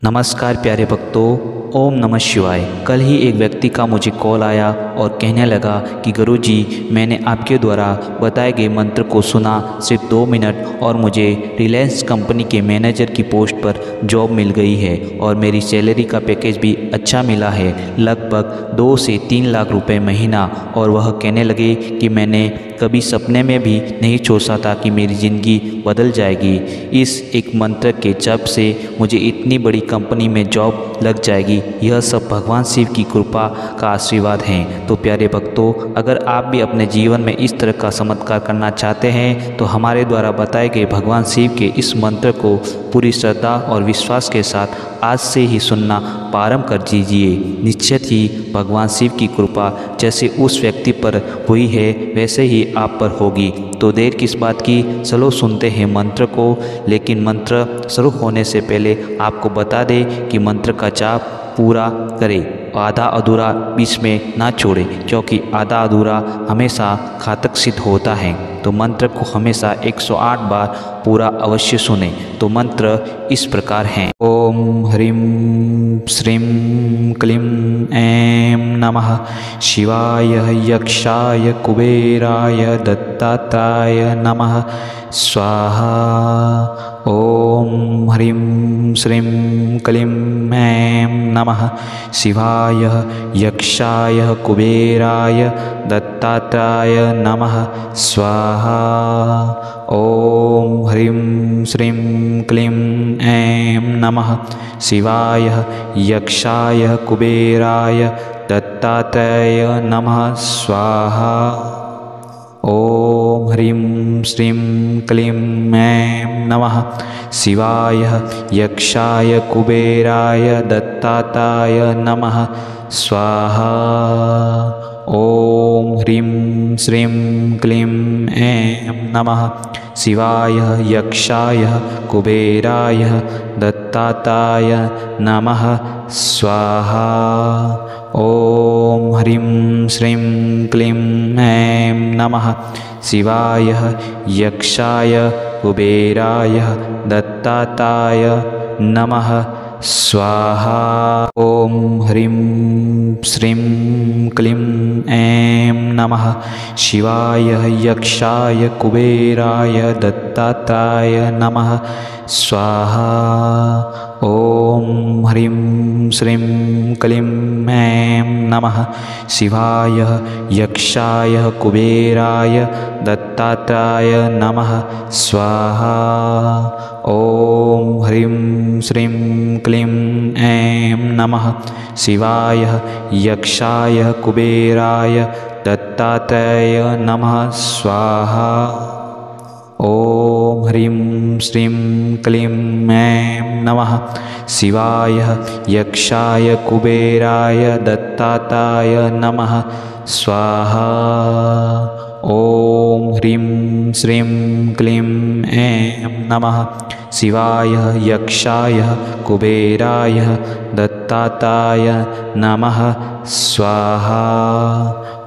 नमस्कार प्यारे भक्तों, ओम नमः शिवाय। कल ही एक व्यक्ति का मुझे कॉल आया और कहने लगा कि गुरुजी, मैंने आपके द्वारा बताए गए मंत्र को सुना सिर्फ 2 मिनट और मुझे रिलायंस कंपनी के मैनेजर की पोस्ट पर जॉब मिल गई है और मेरी सैलरी का पैकेज भी अच्छा मिला है, लगभग 2 से 3 लाख रुपए महीना। और वह कहने लगे कि मैंने कभी सपने में भी नहीं सोचा था कि मेरी ज़िंदगी बदल जाएगी। इस एक मंत्र के जप से मुझे इतनी बड़ी कंपनी में जॉब लग जाएगी। यह सब भगवान शिव की कृपा का आशीर्वाद है। तो प्यारे भक्तों, अगर आप भी अपने जीवन में इस तरह का चमत्कार करना चाहते हैं तो हमारे द्वारा बताए गए भगवान शिव के इस मंत्र को पूरी श्रद्धा और विश्वास के साथ आज से ही सुनना प्रारंभ कर दीजिए। निश्चित ही भगवान शिव की कृपा जैसे उस व्यक्ति पर हुई है वैसे ही आप पर होगी। तो देर किस बात की, चलो सुनते हैं मंत्र को। लेकिन मंत्र शुरू होने से पहले आपको बता दें कि मंत्र का जाप पूरा करें, आधा अधूरा बीच में ना छोड़े, क्योंकि आधा अधूरा हमेशा घातक सिद्ध होता है। तो मंत्र को हमेशा 108 बार पूरा अवश्य सुने। तो मंत्र इस प्रकार हैं। ओम ह्रीं श्रीं क्लीं ऐं नमः शिवाय यक्षाय कुबेराय दत्तात्रेय नमः स्वाहा। ओम ह्रीं श्रीं क्लीं ऐं नमः शिवाय यक्षाय कुबेराय दत्तात्रेय नमः स्वाहा। ओम ह्रीं श्रीं क्लीं ऐं नमः शिवाय यक्षाय कुबेराय दत्तात्रेय नमः स्वाहा। ओम ह्रीं श्रीं क्लीं ऐं नमः शिवाय यक्षाय कुबेराय दत्तात्रेय नमः स्वाहा। ओम ह्रीं श्रीं क्लीं ऐं नमः शिवाय यक्षाय कुबेराय दत्तात्रेय नमः स्वाहा। ओम ह्रीं श्रीं क्लीं ऐं नमः शिवाय यक्षाय कुबेराय दत्तात्रेय नमः स्वाहा। ओम ह्रीं श्रीं क्लीं ऐं नमः शिवाय यक्षाय कुबेराय दत्तात्रेय नमः स्वाहा। ओम ह्रीं श्रीं क्लीं ऐं नमः शिवाय यक्षाय कुबेराय दत्तात्रेय नमः स्वाहा। ओम ह्रीं श्रीं क्लीं ऐं नमः शिवाय यक्षाय कुबेराय दत्तात्रेय नमः स्वाहा। ओम ह्रीं श्रीं क्लीं ऐं नमः शिवाय यक्षाय कुबेराय दत्तात्रेय नमः स्वाहा। ओम ह्रीं श्रीं क्लीं ऐं नमः शिवाय यक्षाय कुबेराय दत्तात्रेय नमः स्वाहा।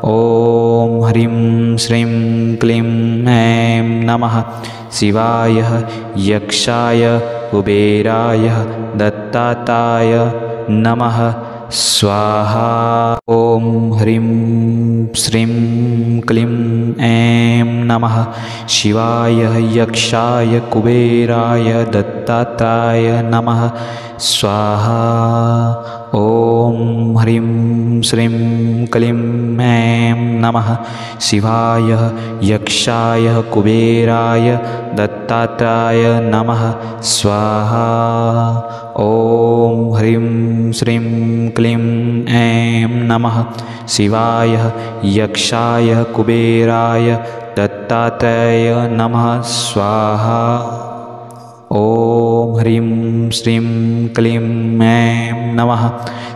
ओम ह्रीं श्रीं क्लीं ऐं नमः शिवाय यक्षाय कुबेराय दत्तात्रेय नमः स्वाहा। ओम ह्रीं श्रीं क्लीं ऐं नमः शिवाय यक्षाय कुबेराय दत्तात्रेय नमः स्वाहा। ओम ह्रीं श्रीं क्लीं ऐं नमः शिवाय यक्षाय कुबेराय दत्तात्रेय नमः स्वाहा। ओम ह्रीं श्रीं क्लीं ऐं नमः शिवाय यक्षाय कुबेराय दत्तात्रेय नमः स्वाहा। ओम ह्रीं श्रीं क्लीं ऐं नमः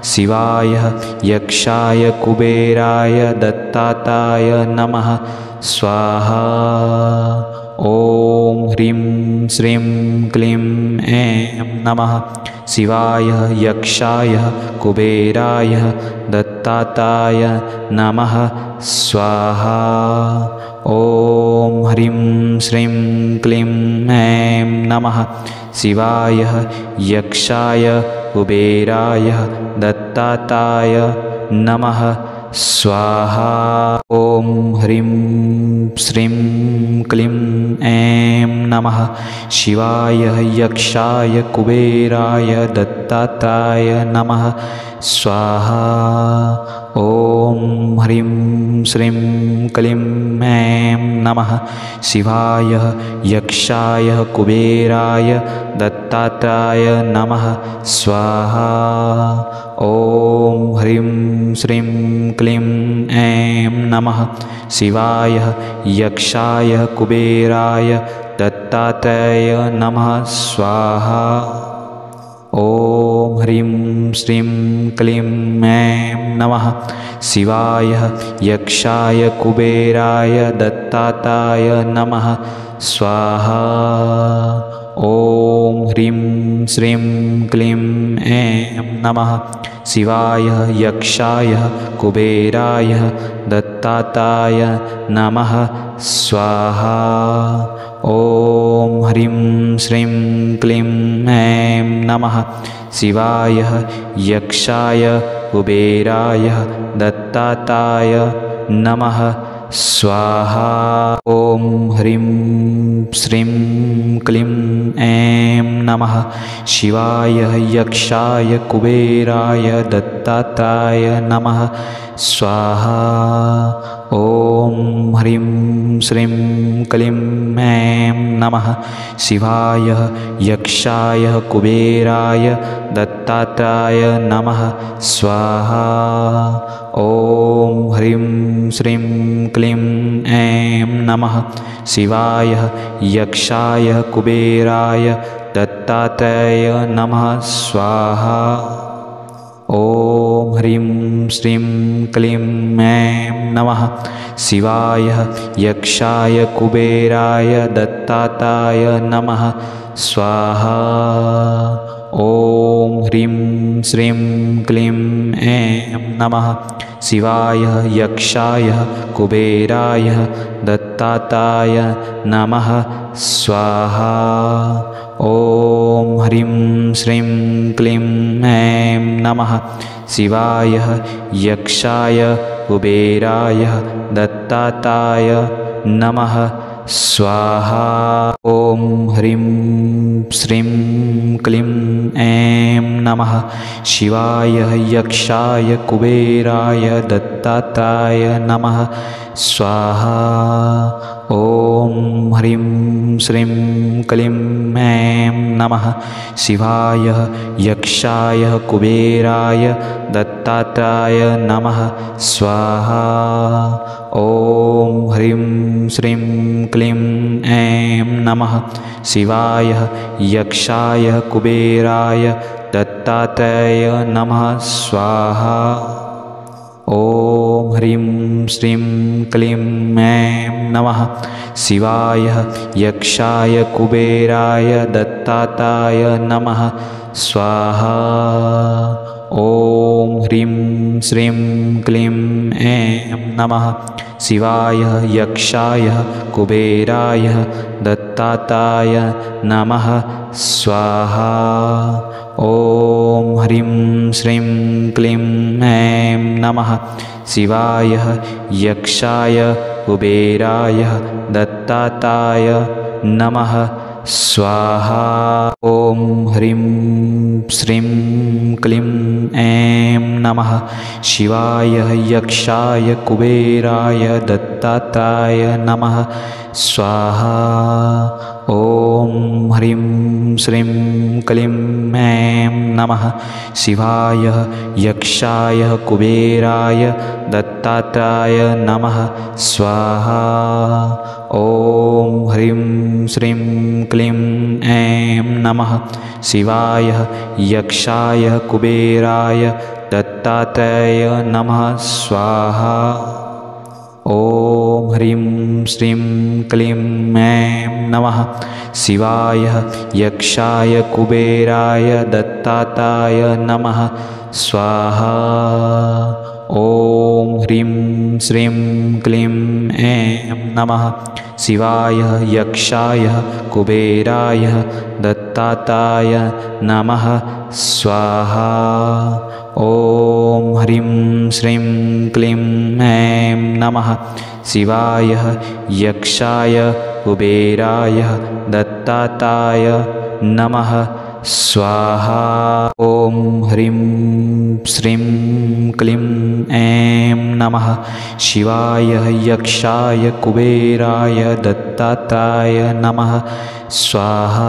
शिवाय यक्षाय कुबेराय दत्तात्रेय नमः स्वाहा। ओम ह्रीं श्रीं क्लीं ऐं नमः शिवाय यक्षाय कुबेराय दत्तात्रेय नमः स्वाहा। ओम ह्रीं श्रीं क्लीं ऐं नमः शिवाय यक्षाय कुबेराय दत्ताताय नमः स्वाहा। ॐ ह्रीं श्रीं क्लीं ऐं नमः शिवाय यक्षाय कुबेराय दत्ताताय नमः स्वाहा। ॐ ह्रीं श्रीं क्लीं ऐं नमः शिवाय यक्षाय कुबेराय दत्ताताय नमः स्वाहा। ॐ ह्रीं श्रीं क्लीं ऐं नमः शिवाय यक्षाय कुबेराय दत्ताताय नमः स्वाहा। ॐ ह्रीं श्रीं क्लीं ऐं नमः शिवाय यक्षाय कुबेराय दत्ताताय नमः स्वाहा। ॐ ह्रीं श्रीं क्लीं ऐं नमः शिवाय यक्षाय कुबेराय दत्ताताय नमः स्वाहा। ॐ ह्रीं श्रीं क्लीं ऐं नमः शिवाय यक्षाय कुबेराय दत्ताताय नमः स्वाहा। ॐ ह्रीं श्रीं क्लीं ऐं नमः शिवाय यक्षाय कुबेराय दत्ताताय नमः स्वाहा। ॐ ह्रीं श्रीं क्लीं ऐं नमः शिवाय यक्षाय कुबेराय दत्ताताय नमः स्वाहा। ॐ ह्रीं श्रीं क्लीं ऐं नमः शिवाय यक्षाय कुबेराय दत्ताताय नमः स्वाहा। ॐ ह्रीं श्रीं क्लीं ऐं नमः शिवाय यक्षाय कुबेराय दत्ताताय नमः स्वाहा। ॐ ह्रीं श्रीं क्लीं ऐं नमः शिवाय यक्षाय कुबेराय दत्ताताय नमः स्वाहा। ॐ ह्रीं श्रीं क्लीं ऐं नमः शिवाय यक्षाय कुबेराय दत्ताताय नमः स्वाहा। ॐ ह्रीं श्रीं क्लीं ऐं नमः शिवाय यक्षाय कुबेराय दत्ताताय नमः स्वाहा। ॐ ह्रीं श्रीं क्लीं ऐं नमः शिवाय यक्षाय कुबेराय दत्ताताय नमः स्वाहा। ॐ ह्रीं श्रीं क्लीं ऐं नमः शिवाय यक्षाय कुबेराय दत्ताताय नमः स्वाहा। ॐ ह्रीं श्रीं क्लीं ऐं नमः शिवाय यक्षाय कुबेराय दत्ताताय नमः स्वाहा। ॐ ह्रीं श्रीं क्लीं ऐं नमः शिवाय यक्षाय कुबेराय दत्ताताय नमः स्वाहा। ॐ ह्रीं श्रीं क्लीं ऐं नमः शिवाय यक्षाय कुबेराय दत्ताताय नमः स्वाहा। ॐ ह्रीं श्रीं क्लीं ऐं नमः शिवाय यक्षाय कुबेराय दत्ताताय नमः स्वाहा। ॐ ह्रीं श्रीं क्लीं ऐं नमः शिवाय यक्षाय कुबेराय दत्ताताय नमः स्वाहा। ॐ ह्रीं श्रीं क्लीं ऐं नमः शिवाय यक्षाय कुबेराय दत्ताताय नमः स्वाहा। ॐ ह्रीं श्रीं क्लीं ऐं नमः शिवाय यक्षाय कुबेराय दत्ताताय नमः स्वाहा। ॐ ह्रीं श्रीं क्लीं ऐं नमः शिवाय यक्षाय कुबेराय दत्ताताय नमः स्वाहा। ॐ ह्रीं श्रीं क्लीं ऐं नमः शिवाय यक्षाय कुबेराय दत्ताताय नमः स्वाहा। ॐ ह्रीं श्रीं क्लीं ऐं नमः शिवाय यक्षाय कुबेराय दत्ताताय नमः स्वाहा।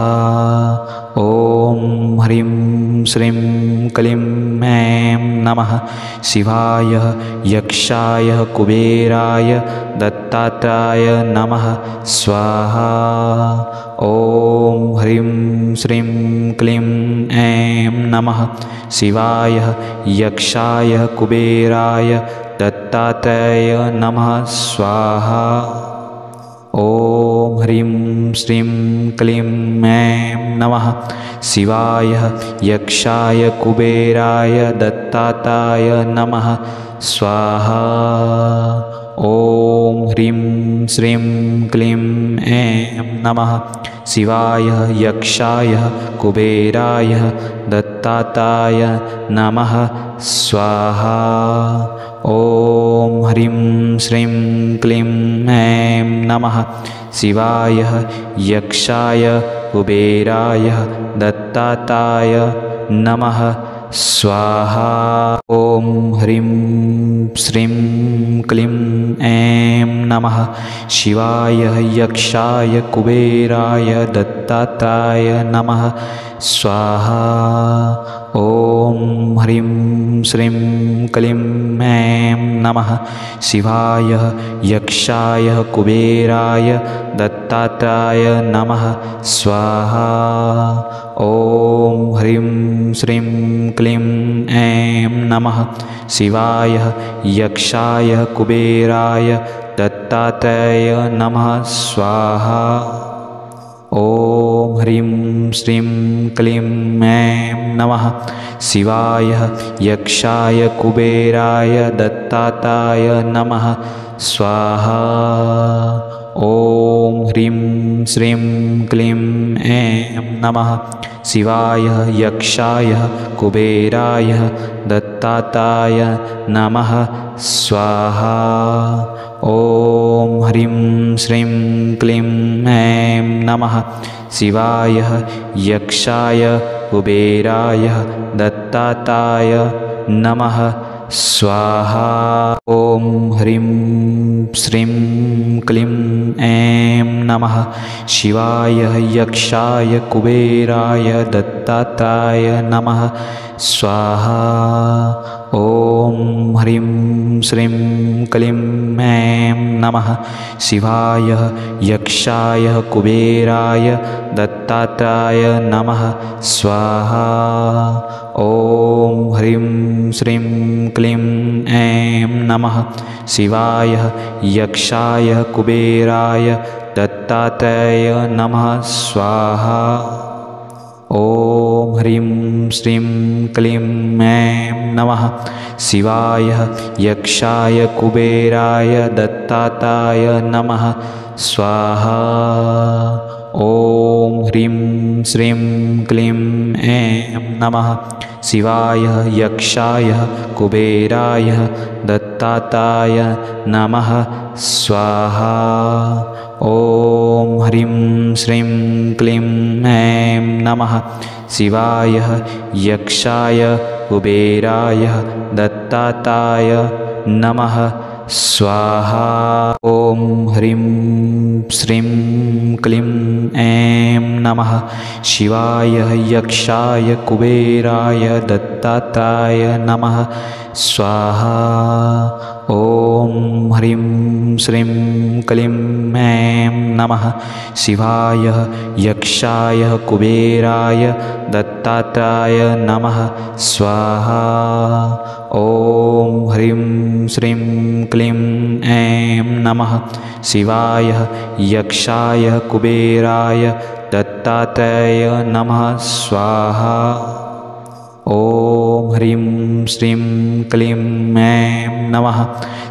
ॐ ह्रीं श्रीं क्लीं ऐं नमः शिवाय यक्षाय कुबेराय दत्ताताय नमः स्वाहा। ॐ ह्रीं श्रीं क्लीं ऐं नमः शिवाय यक्षाय कुबेराय दत्ताताय नमः स्वाहा। ॐ ह्रीं श्रीं क्लीं ऐं नमः शिवाय यक्षाय कुबेराय दत्ताताय नमः स्वाहा। ॐ ह्रीं श्रीं क्लीं ऐं नमः शिवाय यक्षाय कुबेराय दत्ताताय नमः स्वाहा। ॐ ह्रीं श्रीं क्लीं ऐं नमः शिवाय यक्षाय कुबेराय दत्ताताय नमः स्वाहा। ॐ ह्रीं श्रीं क्लीं ऐं नमः शिवाय यक्षाय कुबेराय दत्ताताय नमः स्वाहा। ॐ ह्रीं श्रीं क्लीं ऐं नमः शिवाय यक्षाय कुबेराय दत्ताताय नमः स्वाहा। ॐ ह्रीं श्रीं क्लीं ऐं नमः शिवाय यक्षाय कुबेराय दत्ताताय नमः स्वाहा। ॐ ह्रीं श्रीं क्लीं ऐं नमः शिवाय यक्षाय कुबेराय दत्ताताय नमः स्वाहा। ॐ ह्रीं श्रीं क्लीं ऐं नमः शिवाय यक्षाय कुबेराय दत्ताताय नमः स्वाहा। ॐ ह्रीं श्रीं क्लीं ऐं नमः शिवाय यक्षाय कुबेराय दत्ताताय नमः स्वाहा। ॐ ह्रीं श्रीं क्लीं ऐं नमः शिवाय यक्षाय कुबेराय दत्ताताय नमः स्वाहा। ॐ ह्रीं श्रीं क्लीं ऐं नमः शिवाय यक्षाय कुबेराय दत्ताताय नमः स्वाहा। ॐ ह्रीं श्रीं क्लीं ऐं नमः शिवाय यक्षाय कुबेराय दत्ताताय नमः स्वाहा। ॐ ह्रीं श्रीं क्लीं ऐं नमः शिवाय यक्षाय कुबेराय दत्ताताय नमः स्वाहा। ॐ ह्रीं श्रीं क्लीं ऐं नमः शिवाय यक्षाय कुबेराय दत्ताताय नमः स्वाहा। ॐ ह्रीं श्रीं क्लीं ऐं नमः शिवाय यक्षाय कुबेराय दत्ताताय नमः स्वाहा। ॐ ह्रीं श्रीं क्लीं ऐं नमः शिवाय यक्षाय कुबेराय दत्ताताय नमः स्वाहा। ॐ ह्रीं श्रीं क्लीं ऐं नमः शिवाय यक्षाय कुबेराय दत्ताताय नमः स्वाहा। ॐ ह्रीं श्रीं क्लीं ऐं नमः शिवाय यक्षाय कुबेराय दत्ताताय नमः स्वाहा। ॐ ह्रीं श्रीं क्लीं ऐं नमः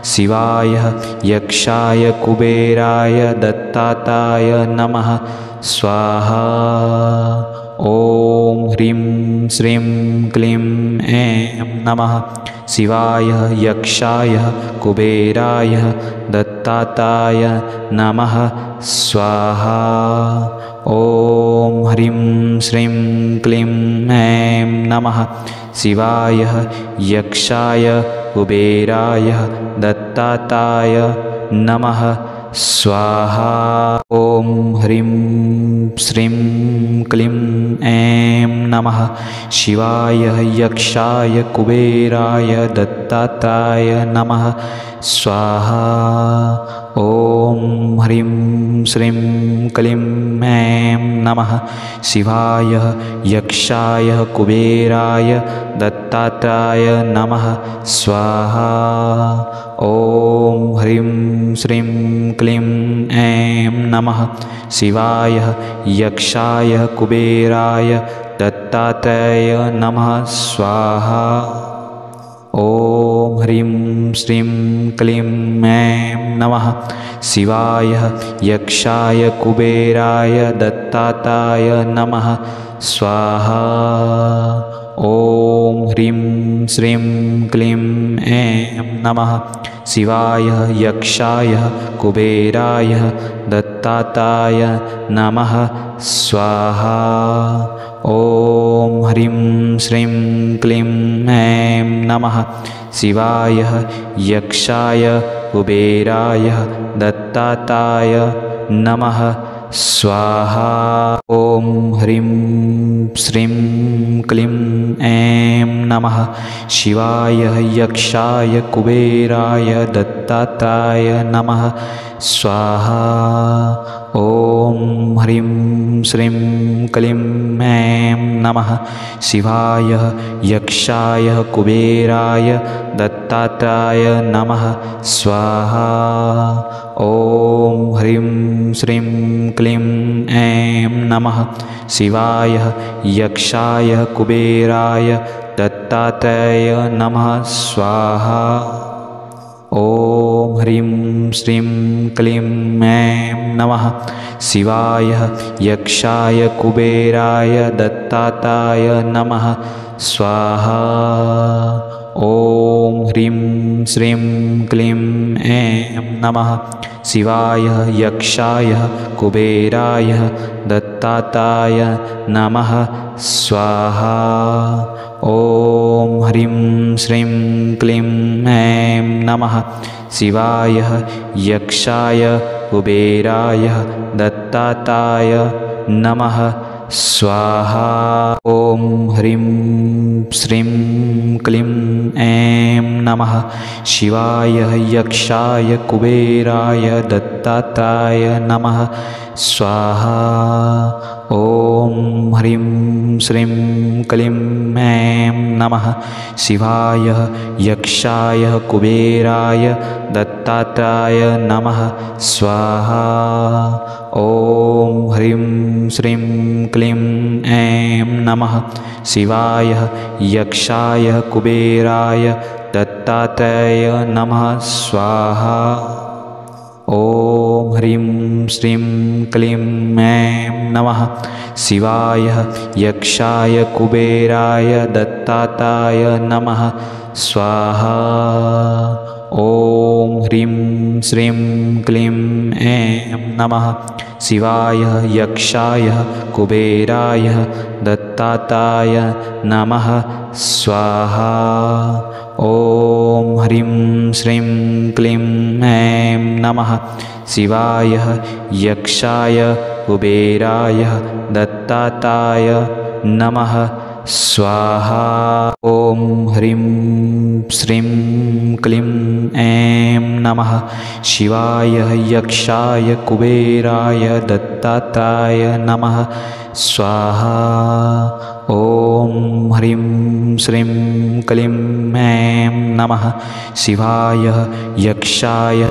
शिवाय यक्षाय कुबेराय दत्ताताय नमः स्वाहा। ॐ ह्रीं श्रीं क्लीं ऐं नमः शिवाय यक्षाय कुबेराय दत्ताताय नमः स्वाहा। ॐ ह्रीं श्रीं क्लीं ऐं नमः शिवाय यक्षाय कुबेराय दत्ताताय नमः स्वाहा। ॐ ह्रीं श्रीं क्लीं ऐं नमः शिवाय यक्षाय कुबेराय दत्ताताय नमः स्वाहा। ॐ ह्रीं श्रीं क्लीं ऐं नमः शिवाय यक्षाय कुबेराय दत्ताताय नमः स्वाहा। ॐ ह्रीं श्रीं क्लीं ऐं नमः शिवाय यक्षाय कुबेराय दत्ताताय नमः स्वाहा। ॐ ह्रीं श्रीं क्लीं ऐं नमः शिवाय यक्षाय कुबेराय दत्ताताय नमः स्वाहा। ॐ ह्रीं श्रीं क्लीं ऐं नमः शिवाय यक्षाय कुबेराय दत्ताताय नमः स्वाहा। ॐ ह्रीं श्रीं क्लीं ऐं नमः शिवाय यक्षाय कुबेराय दत्ताताय नमः स्वाहा। ॐ ह्रीं श्रीं क्लीं ऐं नमः शिवाय यक्षाय कुबेराय दत्ताताय नमः स्वाहा। ॐ ह्रीं श्रीं क्लीं ऐं नमः शिवाय यक्षाय कुबेराय दत्ताताय नमः स्वाहा। ॐ ह्रीं श्रीं क्लीं ऐं नमः शिवाय यक्षाय कुबेराय दत्ताताय नमः स्वाहा। ॐ ह्रीं श्रीं क्लीं ऐं नमः शिवाय यक्षाय कुबेराय दत्ताताय नमः स्वाहा। ॐ ह्रीं श्रीं क्लीं ऐं नमः शिवाय यक्षाय कुबेराय दत्ताताय नमः स्वाहा। ॐ ह्रीं श्रीं क्लीं ऐं नमः शिवाय यक्षाय कुबेराय दत्ताताय नमः स्वाहा। ॐ ह्रीं श्रीं क्लीं ऐं नमः शिवाय यक्षाय कुबेराय दत्ताताय नमः स्वाहा। ॐ ह्रीं श्रीं क्लीं ऐं नमः शिवाय यक्षाय कुबेराय दत्ताताय नमः स्वाहा। ॐ ह्रीं श्रीं क्लीं ऐं नमः शिवाय यक्षाय कुबेराय दत्ताताय नमः स्वाहा। ॐ ह्रीं श्रीं क्लीं ऐं नमः शिवाय यक्षाय कुबेराय दत्ताताय नमः स्वाहा। ॐ ह्रीं श्रीं क्लीं ऐं नमः शिवाय यक्षाय कुबेराय दत्ताताय नमः स्वाहा। ॐ ह्रीं श्रीं क्लीं ऐं नमः शिवाय यक्षाय कुबेराय दत्ताताय नमः स्वाहा। ॐ ह्रीं श्रीं क्लीं ऐं नमः शिवाय यक्षाय कुबेराय दत्ताताय नमः स्वाहा। ॐ ह्रीं श्रीं क्लीं ऐं नमः शिवाय यक्षाय